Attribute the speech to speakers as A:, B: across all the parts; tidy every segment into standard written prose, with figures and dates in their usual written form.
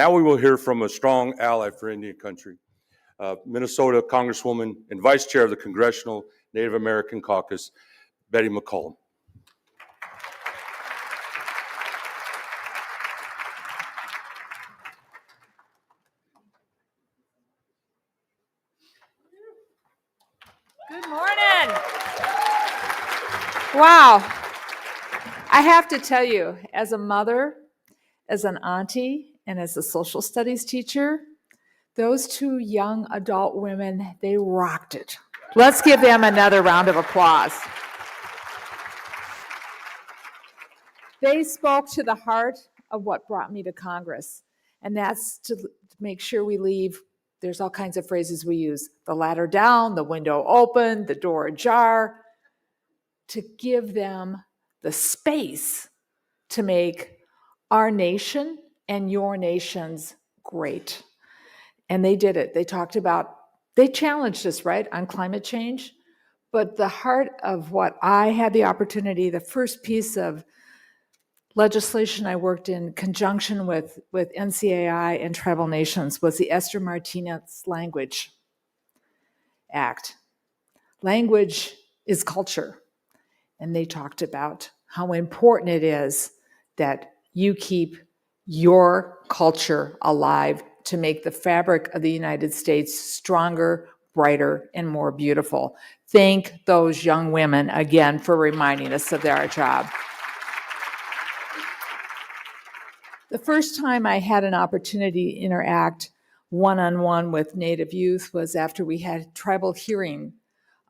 A: Now we will hear from a strong ally for Indian country, Minnesota Congresswoman and Vice Chair of the Congressional Native American Caucus, Betty McCollum.
B: Good morning. Wow. I have to tell you, as a mother, as an auntie, and as a social studies teacher, those two young adult women, they rocked it. Let's give them another round of applause. They spoke to the heart of what brought me to Congress, and that's to make sure we leave. There's all kinds of phrases we use: the ladder down, the window open, the door ajar, to give them the space to make our nation and your nations great. And they did it. They talked about, they challenged us, right, on climate change. But the heart of what I had the opportunity, the first piece of legislation I worked in conjunction with NCAI and tribal nations was the Esther Martinez Language Act. Language is culture. And they talked about how important it is that you keep your culture alive to make the fabric of the United States stronger, brighter, and more beautiful. Thank those young women again for reminding us of their job. The first time I had an opportunity to interact one-on-one with Native youth was after we had tribal hearing.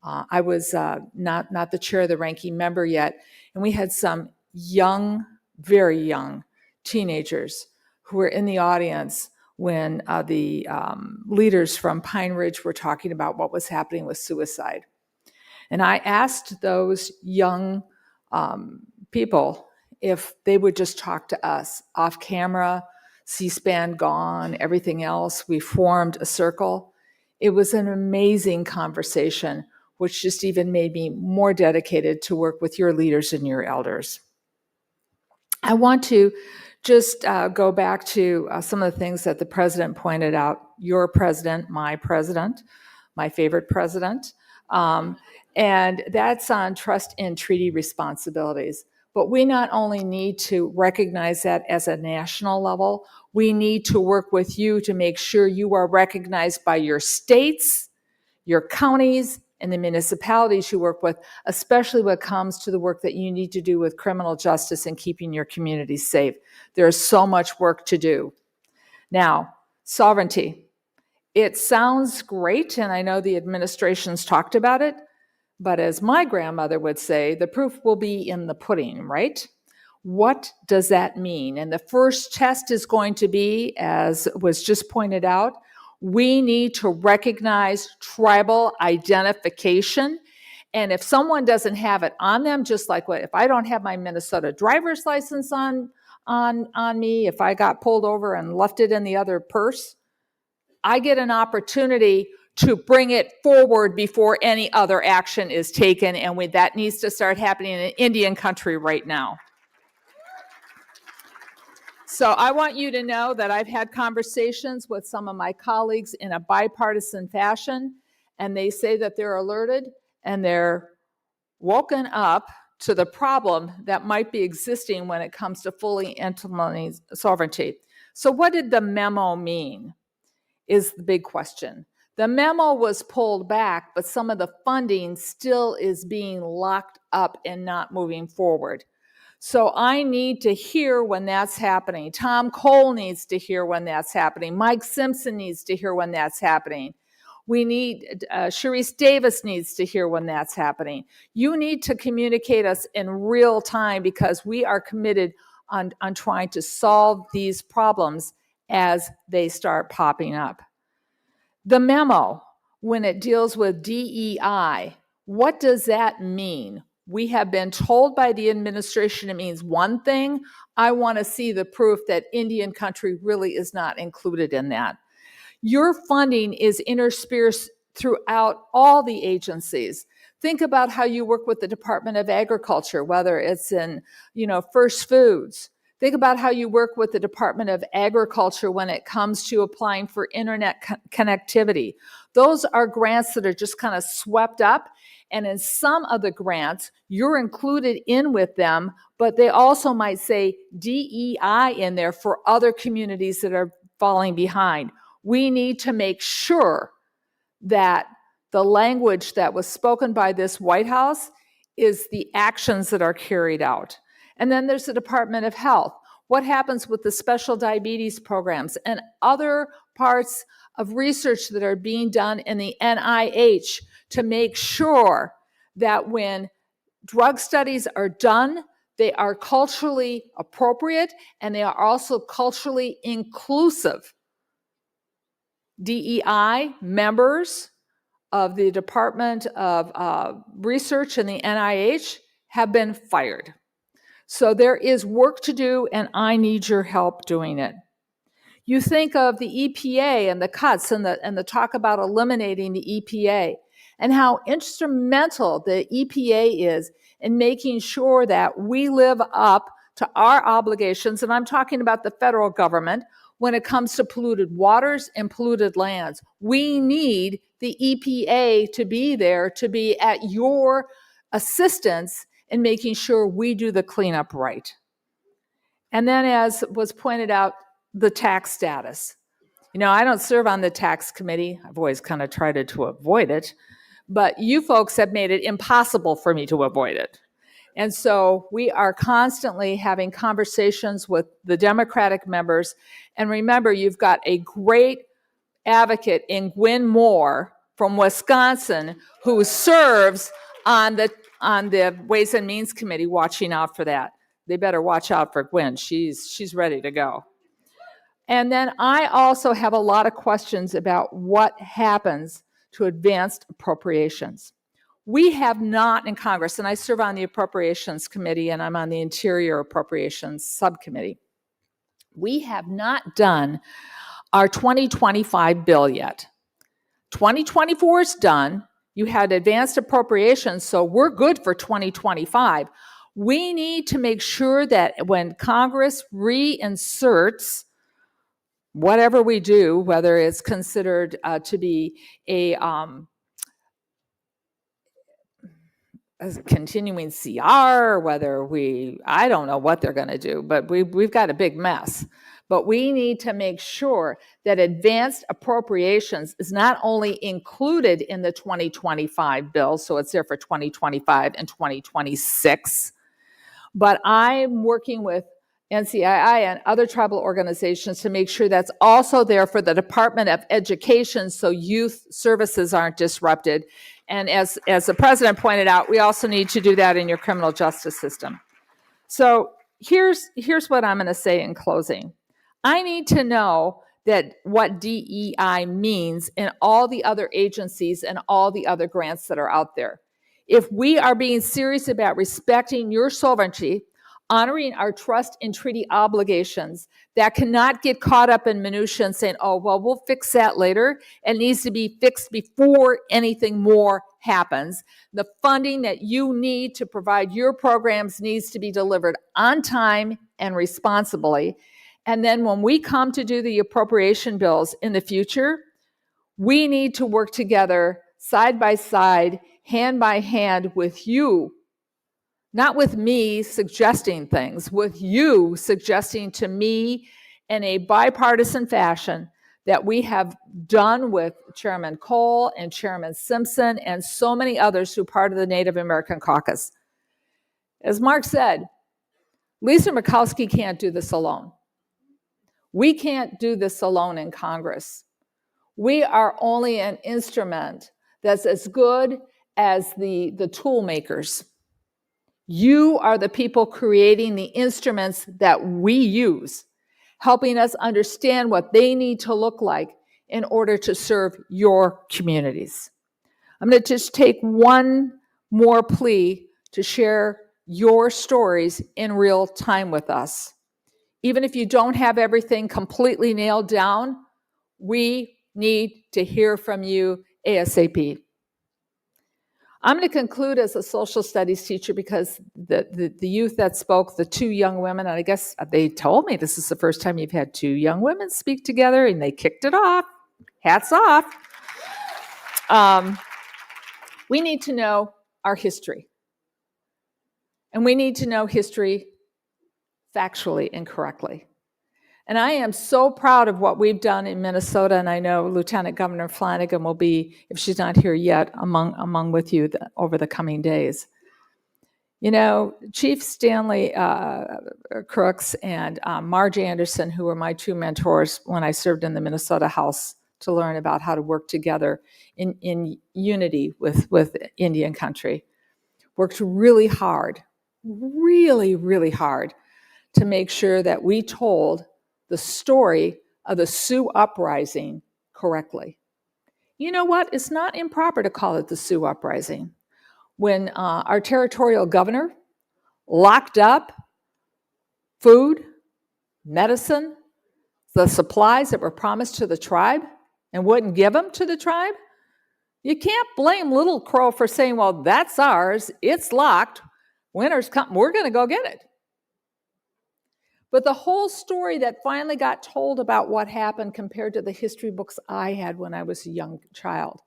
B: I was not the chair of the ranking member yet, and we had some young, very young teenagers who were in the audience when the leaders from Pine Ridge were talking about what was happening with suicide. And I asked those young people if they would just talk to us off camera, C-SPAN gone, everything else. We formed a circle. It was an amazing conversation, which just even made me more dedicated to work with your leaders and your elders. I want to just go back to some of the things that the president pointed out. Your president, my favorite president, and that's on trust and treaty responsibilities. But we not only need to recognize that as a national level, we need to work with you to make sure you are recognized by your states, your counties, and the municipalities you work with, especially when it comes to the work that you need to do with criminal justice and keeping your communities safe. There's so much work to do. Now, sovereignty. It sounds great, and I know the administration's talked about it, but as my grandmother would say, the proof will be in the pudding, right? What does that mean? And the first test is going to be, as was just pointed out, we need to recognize tribal identification. And if someone doesn't have it on them, just like if I don't have my Minnesota driver's license on me, if I got pulled over and left it in the other purse, I get an opportunity to bring it forward before any other action is taken. And that needs to start happening in Indian country right now. So I want you to know that I've had conversations with some of my colleagues in a bipartisan fashion, and they say that they're alerted and they're woken up to the problem that might be existing when it comes to fully implementing sovereignty. So what did the memo mean is the big question. The memo was pulled back, but some of the funding still is being locked up and not moving forward. So I need to hear when that's happening. Tom Cole needs to hear when that's happening. Mike Simpson needs to hear when that's happening. We need, Sharice Davis needs to hear when that's happening. You need to communicate us in real time because we are committed on trying to solve these problems as they start popping up. The memo, when it deals with DEI, what does that mean? We have been told by the administration it means one thing. I want to see the proof that Indian country really is not included in that. Your funding is interspersed throughout all the agencies. Think about how you work with the Department of Agriculture, whether it's in, first foods. Think about how you work with the Department of Agriculture when it comes to applying for internet connectivity. Those are grants that are just kind of swept up. And in some of the grants, you're included in with them, but they also might say DEI in there for other communities that are falling behind. We need to make sure that the language that was spoken by this White House is the actions that are carried out. And then there's the Department of Health. What happens with the special diabetes programs and other parts of research that are being done in the NIH to make sure that when drug studies are done, they are culturally appropriate and they are also culturally inclusive. DEI members of the Department of Research and the NIH have been fired. So there is work to do, and I need your help doing it. You think of the EPA and the cuts and the talk about eliminating the EPA and how instrumental the EPA is in making sure that we live up to our obligations, and I'm talking about the federal government, when it comes to polluted waters and polluted lands. We need the EPA to be there, to be at your assistance in making sure we do the cleanup right. And then, as was pointed out, the tax status. You know, I don't serve on the tax committee. I've always kind of tried to avoid it, but you folks have made it impossible for me to avoid it. And so we are constantly having conversations with the Democratic members. And remember, you've got a great advocate in Gwen Moore from Wisconsin who serves on the Ways and Means Committee, watching out for that. They better watch out for Gwen. She's ready to go. And then I also have a lot of questions about what happens to advanced appropriations. We have not in Congress, and I serve on the Appropriations Committee and I'm on the Interior Appropriations Subcommittee. We have not done our 2025 bill yet. 2024 is done. You had advanced appropriations, so we're good for 2025. We need to make sure that when Congress reinserts whatever we do, whether it's considered to be a continuing CR, whether I don't know what they're going to do, but we've got a big mess. But we need to make sure that advanced appropriations is not only included in the 2025 bill, so it's there for 2025 and 2026, but I'm working with NCII and other tribal organizations to make sure that's also there for the Department of Education so youth services aren't disrupted. And as the president pointed out, we also need to do that in your criminal justice system. So here's what I'm going to say in closing. I need to know that what DEI means in all the other agencies and all the other grants that are out there. If we are being serious about respecting your sovereignty, honoring our trust and treaty obligations, that cannot get caught up in minutia and saying, oh, well, we'll fix that later. It needs to be fixed before anything more happens. The funding that you need to provide your programs needs to be delivered on time and responsibly. And then when we come to do the appropriation bills in the future, we need to work together side by side, hand by hand with you. Not with me suggesting things, with you suggesting to me in a bipartisan fashion that we have done with Chairman Cole and Chairman Simpson and so many others who are part of the Native American Caucus. As Mark said, Lisa Murkowski can't do this alone. We can't do this alone in Congress. We are only an instrument that's as good as the tool makers. You are the people creating the instruments that we use, helping us understand what they need to look like in order to serve your communities. I'm going to just take one more plea to share your stories in real time with us. Even if you don't have everything completely nailed down, we need to hear from you ASAP. I'm going to conclude as a social studies teacher because the youth that spoke, the two young women, and I guess they told me this is the first time you've had two young women speak together, and they kicked it off. Hats off. We need to know our history. And we need to know history factually and correctly. And I am so proud of what we've done in Minnesota, and I know Lieutenant Governor Flanagan will be, if she's not here yet, among with you over the coming days. You know, Chief Stanley Crooks and Marge Anderson, who were my two mentors when I served in the Minnesota House to learn about how to work together in unity with Indian country, worked really hard, really hard to make sure that we told the story of the Sioux Uprising correctly. You know what? It's not improper to call it the Sioux Uprising. When our territorial governor locked up food, medicine, the supplies that were promised to the tribe and wouldn't give them to the tribe, you can't blame Little Crow for saying, well, that's ours, it's locked, winter's come, we're going to go get it. But the whole story that finally got told about what happened compared to the history books I had when I was a young child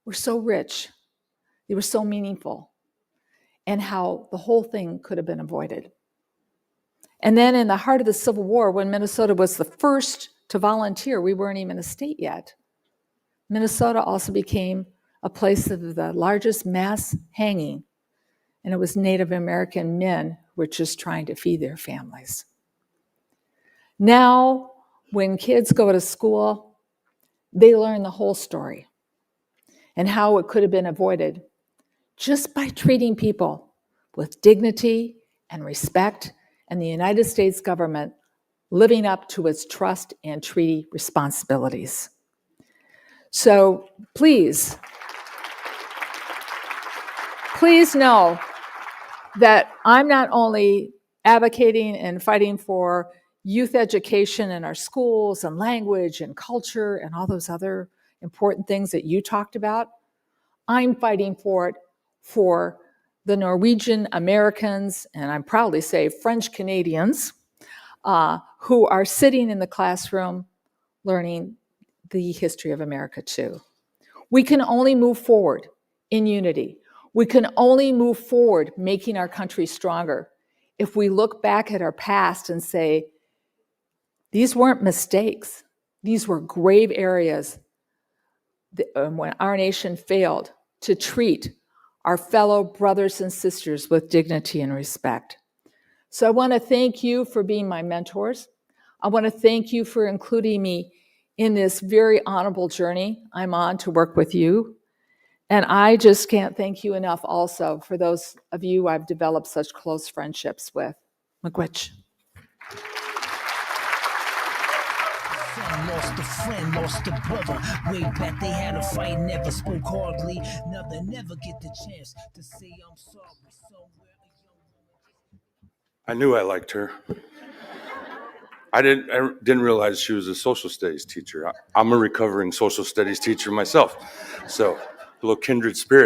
B: were so rich. They were so meaningful. And how the whole thing could have been avoided. And then in the heart of the Civil War, when Minnesota was the first to volunteer, we weren't even a state yet. Minnesota also became a place of the largest mass hanging. And it was Native American men who were just trying to feed their families. Now, when kids go to school, they learn the whole story and how it could have been avoided just by treating people with dignity and respect, and the United States government living up to its trust and treaty responsibilities. So please know that I'm not only advocating and fighting for youth education in our schools and language and culture and all those other important things that you talked about. I'm fighting for it for the Norwegian Americans, and I'm proudly say French Canadians, who are sitting in the classroom learning the history of America too. We can only move forward in unity. We can only move forward making our country stronger if we look back at our past and say, these weren't mistakes. These were grave areas when our nation failed to treat our fellow brothers and sisters with dignity and respect. So I want to thank you for being my mentors. I want to thank you for including me in this very honorable journey I'm on to work with you. And I just can't thank you enough also for those of you I've developed such close friendships with. Miigwech.
C: Lost a friend, lost a brother. Way back they had a fight, never spoke hardly. Now they never get the chance to say I'm sorry. Somewhere a young woman.
A: I knew I liked her. I didn't realize she was a social studies teacher. I'm a recovering social studies teacher myself. So, a little kindred spirits.